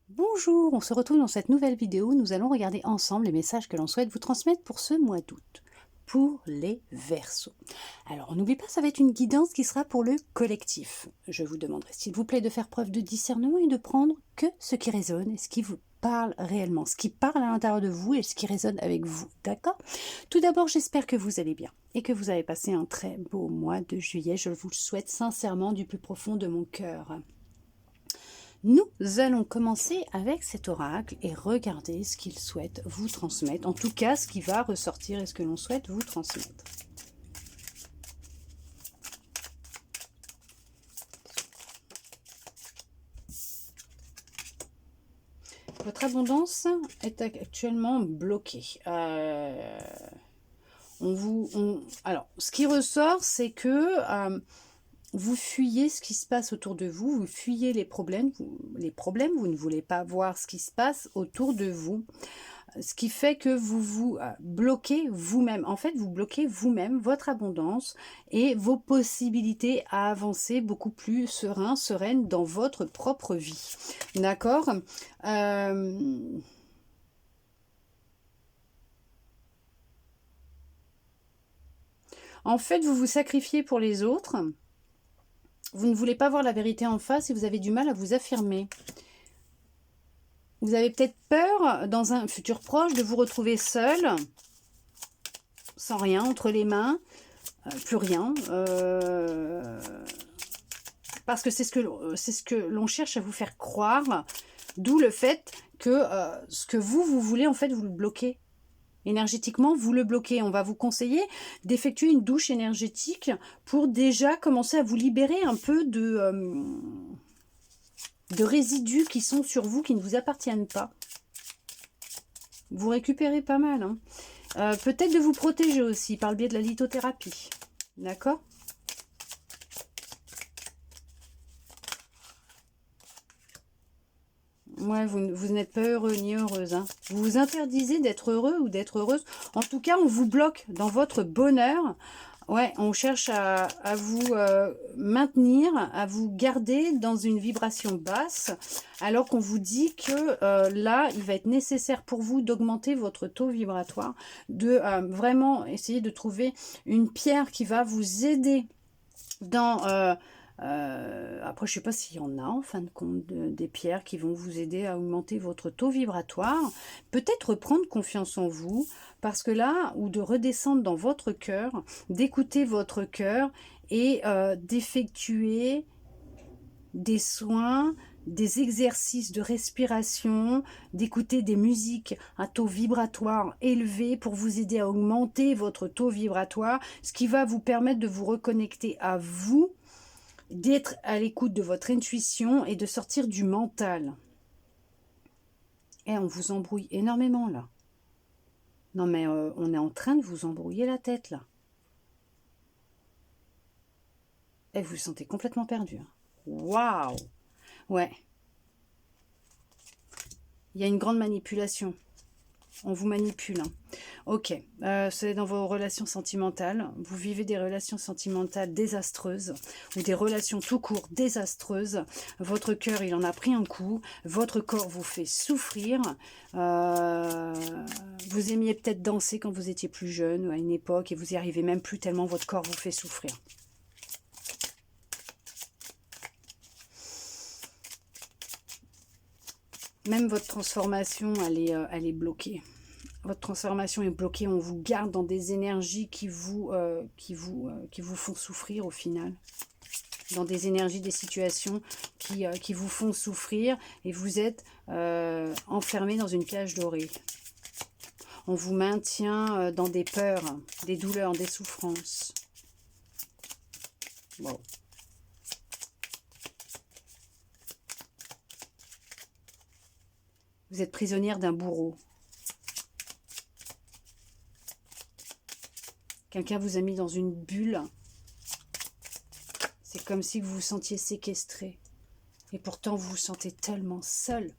Bonjour, on se retrouve dans cette nouvelle vidéo. Nous allons regarder ensemble les messages que l'on souhaite vous transmettre pour ce mois d'août, pour les Verseaux. Alors n'oubliez pas, ça va être une guidance qui sera pour le collectif. Je vous demanderai s'il vous plaît de faire preuve de discernement et de prendre que ce qui résonne et ce qui vous parle réellement, ce qui parle à l'intérieur de vous et ce qui résonne avec vous, d'accord? Tout d'abord, j'espère que vous allez bien et que vous avez passé un très beau mois de juillet. Je vous le souhaite sincèrement du plus profond de mon cœur. Nous allons commencer avec cet oracle et regarder ce qu'il souhaite vous transmettre, en tout cas ce qui va ressortir et ce que l'on souhaite vous transmettre. Votre abondance est actuellement bloquée. Alors, ce qui ressort, c'est que vous fuyez ce qui se passe autour de vous, vous fuyez les problèmes, vous ne voulez pas voir ce qui se passe autour de vous. Ce qui fait que vous vous bloquez vous-même. En fait, vous bloquez vous-même votre abondance et vos possibilités à avancer beaucoup plus sereine dans votre propre vie. D'accord En fait, vous vous sacrifiez pour les autres. Vous ne voulez pas voir la vérité en face et vous avez du mal à vous affirmer. Vous avez peut-être peur, dans un futur proche, de vous retrouver seul, sans rien entre les mains, plus rien, parce que c'est ce que l'on cherche à vous faire croire, d'où le fait que ce que vous voulez, en fait, vous le bloquez. Énergétiquement, vous le bloquez. On va vous conseiller d'effectuer une douche énergétique pour déjà commencer à vous libérer un peu de résidus qui sont sur vous, qui ne vous appartiennent pas. Vous récupérez pas mal. Hein. Peut-être de vous protéger aussi par le biais de la lithothérapie. D'accord ? Ouais, vous n'êtes pas heureux ni heureuse. Hein. Vous vous interdisez d'être heureux ou d'être heureuse. En tout cas, on vous bloque dans votre bonheur. Ouais, on cherche à vous maintenir, à vous garder dans une vibration basse, alors qu'on vous dit que là, il va être nécessaire pour vous d'augmenter votre taux vibratoire, de vraiment essayer de trouver une pierre qui va vous aider dans... après, je ne sais pas s'il y en a en fin de compte des pierres qui vont vous aider à augmenter votre taux vibratoire. Peut-être reprendre confiance en vous, parce que là, ou de redescendre dans votre cœur, d'écouter votre cœur et d'effectuer des soins, des exercices de respiration, d'écouter des musiques à taux vibratoire élevé pour vous aider à augmenter votre taux vibratoire, ce qui va vous permettre de vous reconnecter à vous, d'être à l'écoute de votre intuition et de sortir du mental. Et on vous embrouille énormément là. Non mais on est en train de vous embrouiller la tête là. Et vous vous sentez complètement perdu. Waouh! Ouais. Il y a une grande manipulation. On vous manipule. Hein. Ok, c'est dans vos relations sentimentales. Vous vivez des relations sentimentales désastreuses ou des relations tout court désastreuses. Votre cœur, il en a pris un coup. Votre corps vous fait souffrir. Vous aimiez peut-être danser quand vous étiez plus jeune ou à une époque et vous n'y arrivez même plus tellement votre corps vous fait souffrir. Même votre transformation, elle est bloquée. Votre transformation est bloquée, on vous garde dans des énergies qui vous font souffrir au final. Dans des énergies, des situations qui vous font souffrir et vous êtes enfermé dans une cage dorée. On vous maintient dans des peurs, des douleurs, des souffrances. Wow. Vous êtes prisonnière d'un bourreau. Quelqu'un vous a mis dans une bulle. C'est comme si vous vous sentiez séquestré. Et pourtant, vous vous sentez tellement seul.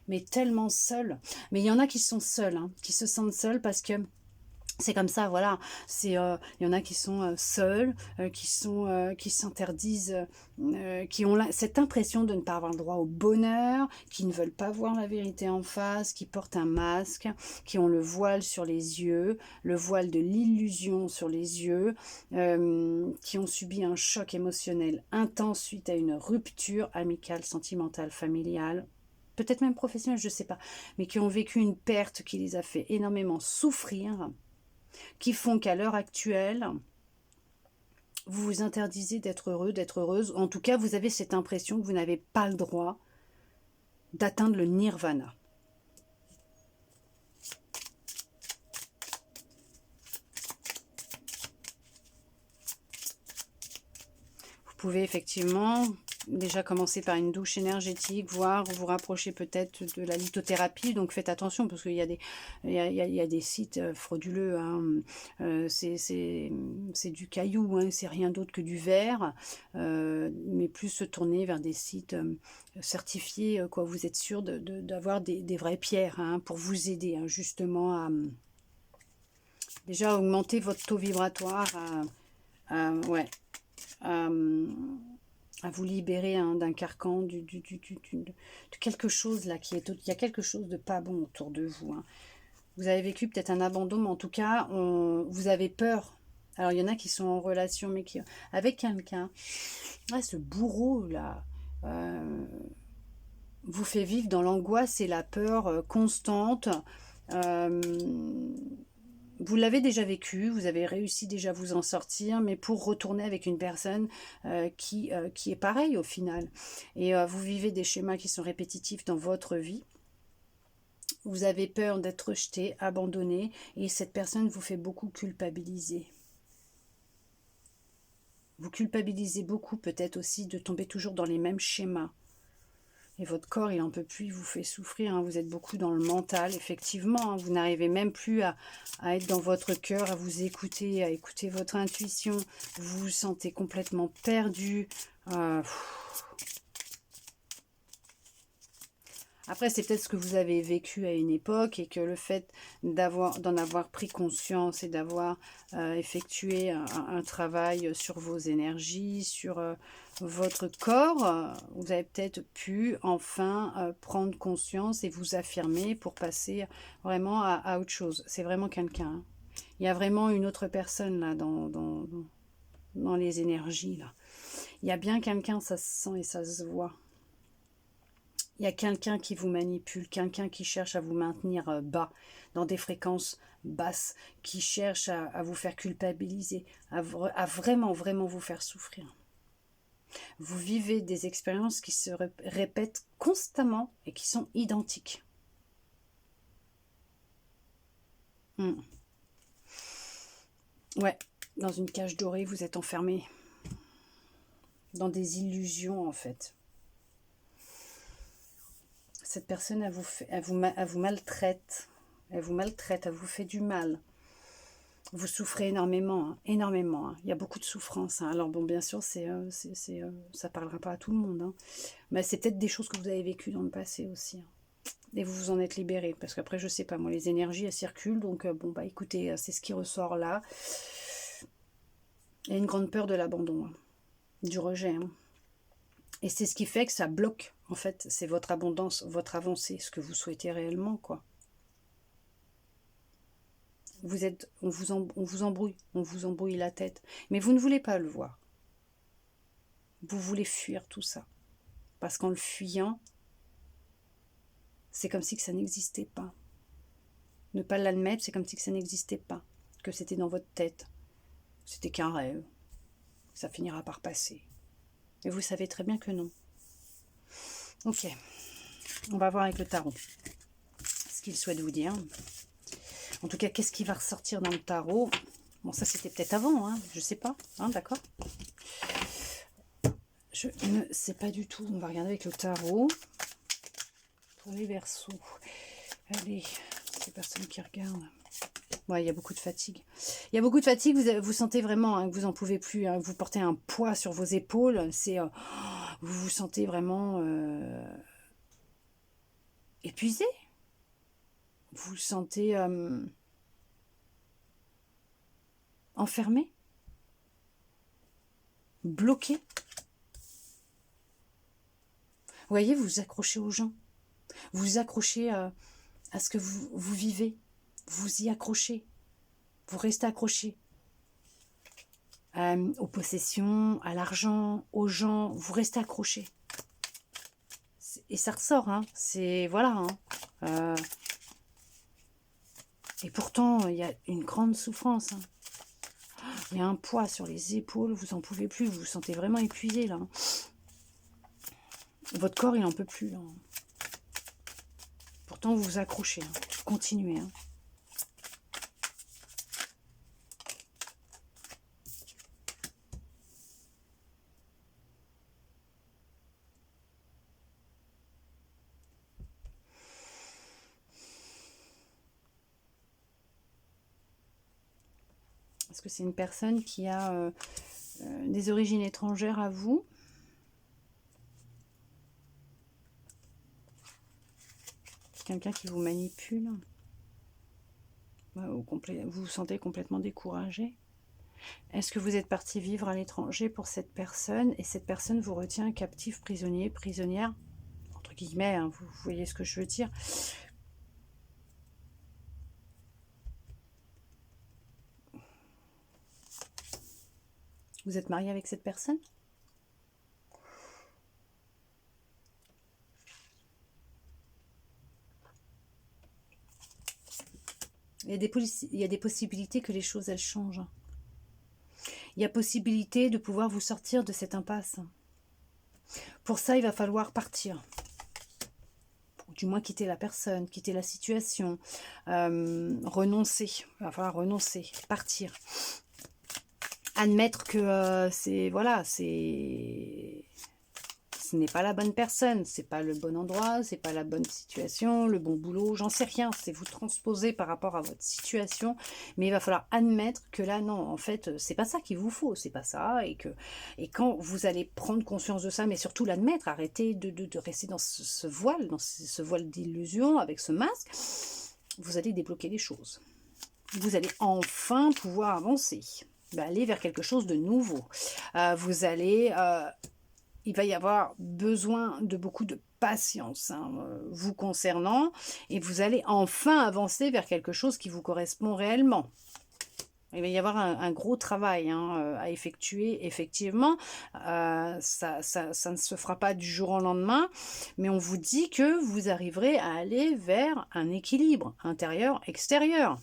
Mais tellement seul. Mais il y en a qui sont seuls, hein, qui se sentent seuls parce que C'est comme ça, voilà. Il y en a qui sont seuls, qui s'interdisent, qui ont cette impression de ne pas avoir le droit au bonheur, qui ne veulent pas voir la vérité en face, qui portent un masque, qui ont le voile sur les yeux, le voile de l'illusion sur les yeux, qui ont subi un choc émotionnel intense suite à une rupture amicale, sentimentale, familiale, peut-être même professionnelle, je ne sais pas, mais qui ont vécu une perte qui les a fait énormément souffrir, qui font qu'à l'heure actuelle, vous vous interdisez d'être heureux, d'être heureuse. En tout cas, vous avez cette impression que vous n'avez pas le droit d'atteindre le nirvana. Vous pouvez effectivement déjà commencer par une douche énergétique, voire vous rapprocher peut-être de la lithothérapie. Donc faites attention parce qu'il y a des sites frauduleux. Hein. C'est du caillou, hein, c'est rien d'autre que du verre. Mais plus se tourner vers des sites certifiés, quoi. Vous êtes sûr d'avoir des vraies pierres, hein, pour vous aider, hein, justement à déjà augmenter votre taux vibratoire, ouais, à vous libérer, hein, d'un carcan, de quelque chose là il y a quelque chose de pas bon autour de vous. Hein. Vous avez vécu peut-être un abandon, mais en tout cas, vous avez peur. Alors il y en a qui sont en relation, mais qui avec quelqu'un. Ouais, ce bourreau là vous fait vivre dans l'angoisse et la peur constante. Euh, Vous l'avez déjà vécu, vous avez réussi déjà à vous en sortir, mais pour retourner avec une personne qui est pareille au final. Et vous vivez des schémas qui sont répétitifs dans votre vie. Vous avez peur d'être rejeté, abandonné, et cette personne vous fait beaucoup culpabiliser. Vous culpabilisez beaucoup peut-être aussi de tomber toujours dans les mêmes schémas. Et votre corps, il en peut plus, il vous fait souffrir. Hein. Vous êtes beaucoup dans le mental, effectivement. Hein. Vous n'arrivez même plus à être dans votre cœur, à vous écouter, à écouter votre intuition. Vous vous sentez complètement perdu. Après, c'est peut-être ce que vous avez vécu à une époque et que le fait d'en avoir pris conscience et d'avoir effectué un travail sur vos énergies, sur votre corps, vous avez peut-être pu enfin prendre conscience et vous affirmer pour passer vraiment à autre chose. C'est vraiment quelqu'un. Hein. Il y a vraiment une autre personne là dans les énergies. Là. Il y a bien quelqu'un, ça se sent et ça se voit. Il y a quelqu'un qui vous manipule, quelqu'un qui cherche à vous maintenir bas, dans des fréquences basses, qui cherche à vous faire culpabiliser, à vraiment, vraiment vous faire souffrir. Vous vivez des expériences qui se répètent constamment et qui sont identiques. Ouais, dans une cage dorée, vous êtes enfermé. Dans des illusions, en fait. Cette personne, elle vous maltraite. Elle vous maltraite, elle vous fait du mal. Vous souffrez énormément, hein, énormément. Hein. Il y a beaucoup de souffrance. Hein. Alors bon, bien sûr, ça parlera pas à tout le monde. Hein. Mais c'est peut-être des choses que vous avez vécues dans le passé aussi. Hein. Et vous vous en êtes libéré. Parce qu'après, je sais pas, moi, les énergies, elles circulent. Donc, bon, bah écoutez, c'est ce qui ressort là. Il y a une grande peur de l'abandon, hein, du rejet. Hein. Et c'est ce qui fait que ça bloque. En fait, c'est votre abondance, votre avancée, ce que vous souhaitez réellement, quoi. On vous embrouille la tête. Mais vous ne voulez pas le voir. Vous voulez fuir tout ça. Parce qu'en le fuyant, c'est comme si que ça n'existait pas. Ne pas l'admettre, c'est comme si que ça n'existait pas. Que c'était dans votre tête. C'était qu'un rêve. Ça finira par passer. Et vous savez très bien que non. Ok. On va voir avec le tarot ce qu'il souhaite vous dire. En tout cas, qu'est-ce qui va ressortir dans le tarot? Bon, ça, c'était peut-être avant, hein, je sais pas. Hein, d'accord. Je ne sais pas du tout. On va regarder avec le tarot. Pour les Verseaux. Allez, ces personnes qui regardent. Ouais, il y a beaucoup de fatigue. Il y a beaucoup de fatigue. Vous sentez vraiment hein, que vous n'en pouvez plus. Hein, vous portez un poids sur vos épaules. Vous vous sentez vraiment épuisé. Vous sentez enfermé, bloqué. Vous voyez, vous vous accrochez aux gens, vous vous accrochez à ce que vous vivez, vous y accrochez, vous restez accroché aux possessions, à l'argent, aux gens, vous restez accroché. Et ça ressort, hein, c'est, voilà, hein. Et pourtant, il y a une grande souffrance, hein. Il y a un poids sur les épaules, vous n'en pouvez plus, vous vous sentez vraiment épuisé, là. Votre corps, il n'en peut plus, là. Pourtant, vous vous accrochez, hein. Continuez, hein. Est-ce que c'est une personne qui a des origines étrangères à vous? Quelqu'un qui vous manipule? Vous vous sentez complètement découragé? Est-ce que vous êtes parti vivre à l'étranger pour cette personne et cette personne vous retient captif, prisonnier, prisonnière, entre guillemets, hein, vous voyez ce que je veux dire? Vous êtes marié avec cette personne? Il y a des possibilités que les choses, elles changent. Il y a possibilité de pouvoir vous sortir de cette impasse. Pour ça, il va falloir partir. Ou du moins quitter la personne, quitter la situation, renoncer. Il va falloir renoncer, partir. Admettre que c'est, voilà, ce n'est pas la bonne personne, c'est pas le bon endroit, c'est pas la bonne situation, le bon boulot, j'en sais rien, c'est vous transposer par rapport à votre situation, mais il va falloir admettre que là, non, en fait, c'est pas ça qu'il vous faut, c'est pas ça, et quand vous allez prendre conscience de ça, mais surtout l'admettre, arrêter de rester dans ce voile, dans ce voile d'illusion, avec ce masque, vous allez débloquer les choses. Vous allez enfin pouvoir avancer, aller vers quelque chose de nouveau. Vous allez... il va y avoir besoin de beaucoup de patience, hein, vous concernant, et vous allez enfin avancer vers quelque chose qui vous correspond réellement. Il va y avoir un gros travail, hein, à effectuer, effectivement. Ça ne se fera pas du jour au lendemain, mais on vous dit que vous arriverez à aller vers un équilibre intérieur-extérieur.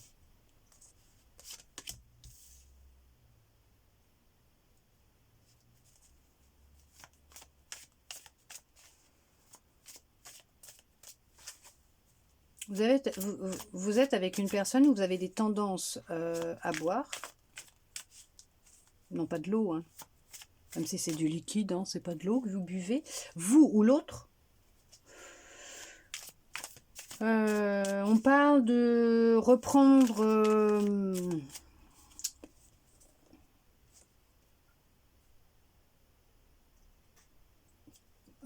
Vous êtes avec une personne où vous avez des tendances à boire. Non, pas de l'eau, hein. Même si c'est du liquide, hein, c'est pas de l'eau que vous buvez. Vous ou l'autre. On parle de reprendre...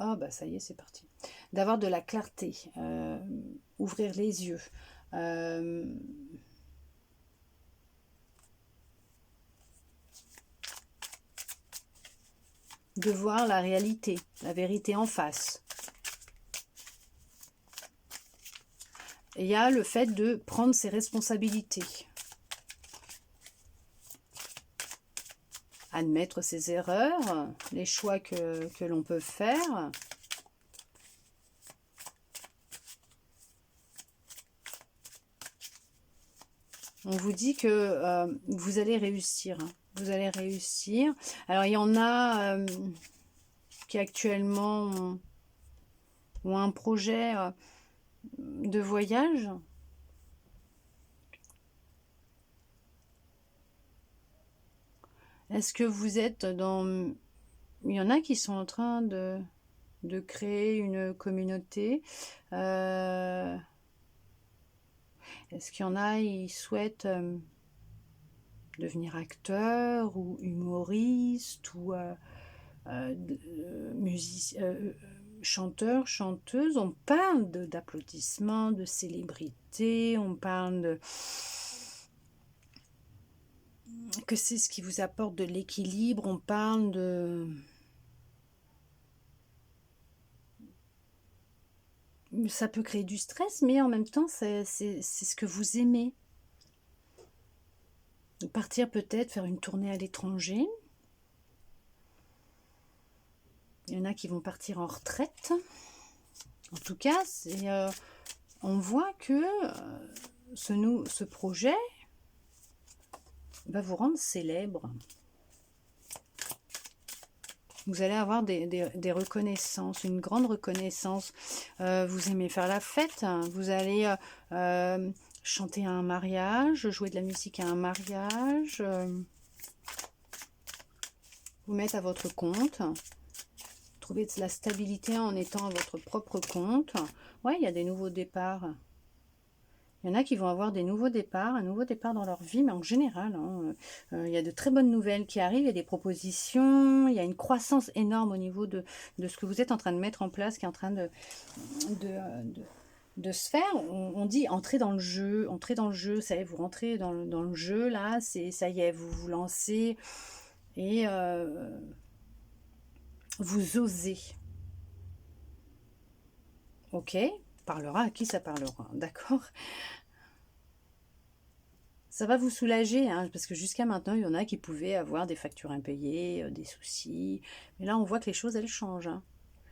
Ah bah ça y est, c'est parti. D'avoir de la clarté, ouvrir les yeux. De voir la réalité, la vérité en face. Et il y a le fait de prendre ses responsabilités. Admettre ses erreurs, les choix que l'on peut faire. On vous dit que vous allez réussir. Hein. Vous allez réussir. Alors, il y en a qui actuellement ont un projet de voyage. Est-ce que vous êtes dans... Il y en a qui sont en train de créer une communauté. Est-ce qu'il y en a, ils souhaitent devenir acteur ou humoriste ou chanteur, chanteuse? On parle d'applaudissements, de célébrités, on parle que c'est ce qui vous apporte de l'équilibre. On parle de... Ça peut créer du stress, mais en même temps, c'est ce que vous aimez. Partir peut-être, faire une tournée à l'étranger. Il y en a qui vont partir en retraite. En tout cas, on voit que ce projet va vous rendre célèbre. Vous allez avoir des reconnaissances, une grande reconnaissance. Vous aimez faire la fête, vous allez chanter à un mariage, jouer de la musique à un mariage, vous mettre à votre compte, trouver de la stabilité en étant à votre propre compte. Ouais, il y a des nouveaux départs. Il y en a qui vont avoir des nouveaux départs, un nouveau départ dans leur vie, mais en général, il y a de très bonnes nouvelles qui arrivent, il y a des propositions, il y a une croissance énorme au niveau de ce que vous êtes en train de mettre en place, qui est en train de se faire. On dit entrer dans le jeu, ça y est, vous rentrez dans le jeu, là, ça y est, vous vous lancez et vous osez. Ok, parlera à qui ça parlera, d'accord? Ça va vous soulager, hein, parce que jusqu'à maintenant, il y en a qui pouvaient avoir des factures impayées, des soucis. Mais là, on voit que les choses, elles changent. Hein.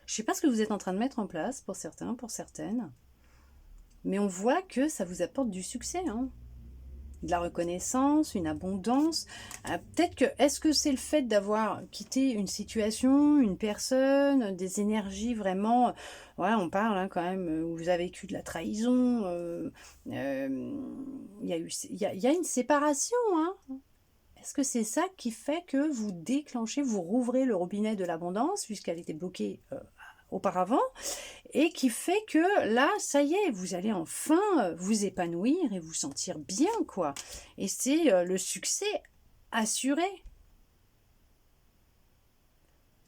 Je ne sais pas ce que vous êtes en train de mettre en place pour certains, pour certaines. Mais on voit que ça vous apporte du succès. Hein. De la reconnaissance, une abondance. Peut-être que, est-ce que c'est le fait d'avoir quitté une situation, une personne, des énergies vraiment, voilà, on parle hein, quand même, où vous avez vécu de la trahison, il y a une séparation, hein. Est-ce que c'est ça qui fait que vous déclenchez, vous rouvrez le robinet de l'abondance, puisqu'elle était bloquée auparavant, et qui fait que là, ça y est, vous allez enfin vous épanouir et vous sentir bien, quoi. Et c'est le succès assuré.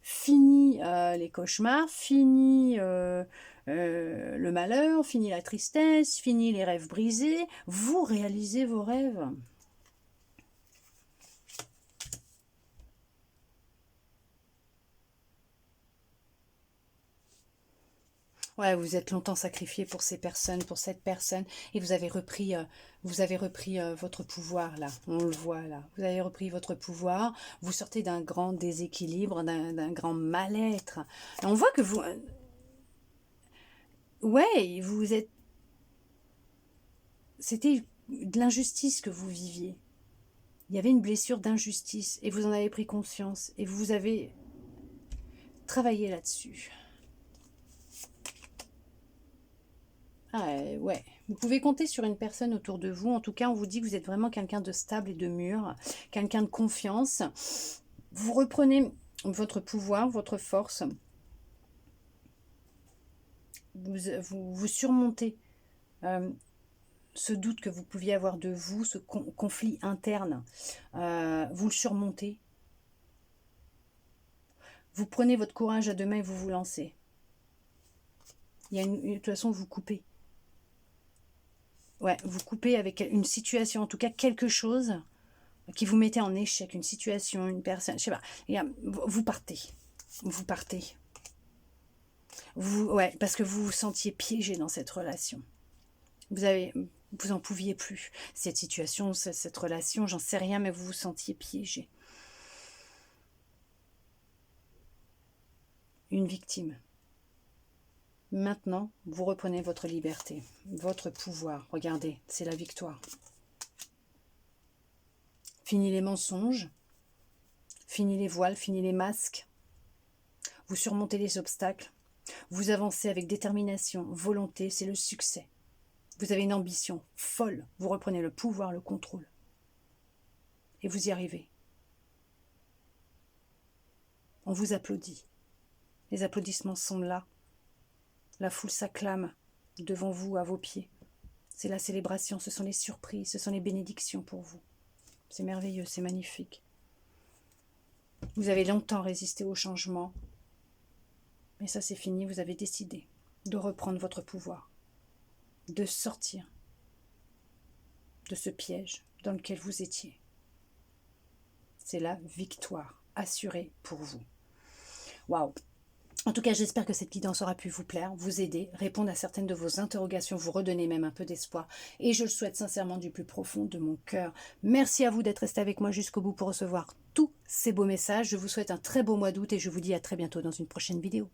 Fini les cauchemars, fini le malheur, fini la tristesse, fini les rêves brisés, vous réalisez vos rêves. Ouais, vous êtes longtemps sacrifié pour ces personnes, pour cette personne, et vous avez repris votre pouvoir là. On le voit là. Vous avez repris votre pouvoir. Vous sortez d'un grand déséquilibre, d'un grand mal-être. Et on voit que vous, ouais, vous êtes. C'était de l'injustice que vous viviez. Il y avait une blessure d'injustice, et vous en avez pris conscience, et vous avez travaillé là-dessus. Ah ouais, vous pouvez compter sur une personne autour de vous. En tout cas, on vous dit que vous êtes vraiment quelqu'un de stable et de mûr, quelqu'un de confiance. Vous reprenez votre pouvoir, votre force. Vous surmontez ce doute que vous pouviez avoir de vous, ce conflit interne. Vous le surmontez. Vous prenez votre courage à deux mains et vous vous lancez. De toute façon, vous coupez. Ouais, vous coupez avec une situation, en tout cas quelque chose qui vous mettait en échec, une situation, une personne, je sais pas. Vous partez. Vous partez. Ouais, parce que vous vous sentiez piégé dans cette relation. Vous en pouviez plus. Cette situation, cette relation, j'en sais rien, mais vous vous sentiez piégé. Une victime. Maintenant, vous reprenez votre liberté, votre pouvoir. Regardez, c'est la victoire. Fini les mensonges, fini les voiles, fini les masques. Vous surmontez les obstacles. Vous avancez avec détermination, volonté, c'est le succès. Vous avez une ambition folle. Vous reprenez le pouvoir, le contrôle. Et vous y arrivez. On vous applaudit. Les applaudissements sont là. La foule s'acclame devant vous, à vos pieds. C'est la célébration, ce sont les surprises, ce sont les bénédictions pour vous. C'est merveilleux, c'est magnifique. Vous avez longtemps résisté au changement. Mais ça, c'est fini, vous avez décidé de reprendre votre pouvoir, de sortir de ce piège dans lequel vous étiez. c'est la victoire assurée pour vous. Waouh! En tout cas, j'espère que cette guidance aura pu vous plaire, vous aider, répondre à certaines de vos interrogations, vous redonner même un peu d'espoir. Et je le souhaite sincèrement du plus profond de mon cœur. Merci à vous d'être resté avec moi jusqu'au bout pour recevoir tous ces beaux messages. Je vous souhaite un très beau mois d'août et je vous dis à très bientôt dans une prochaine vidéo.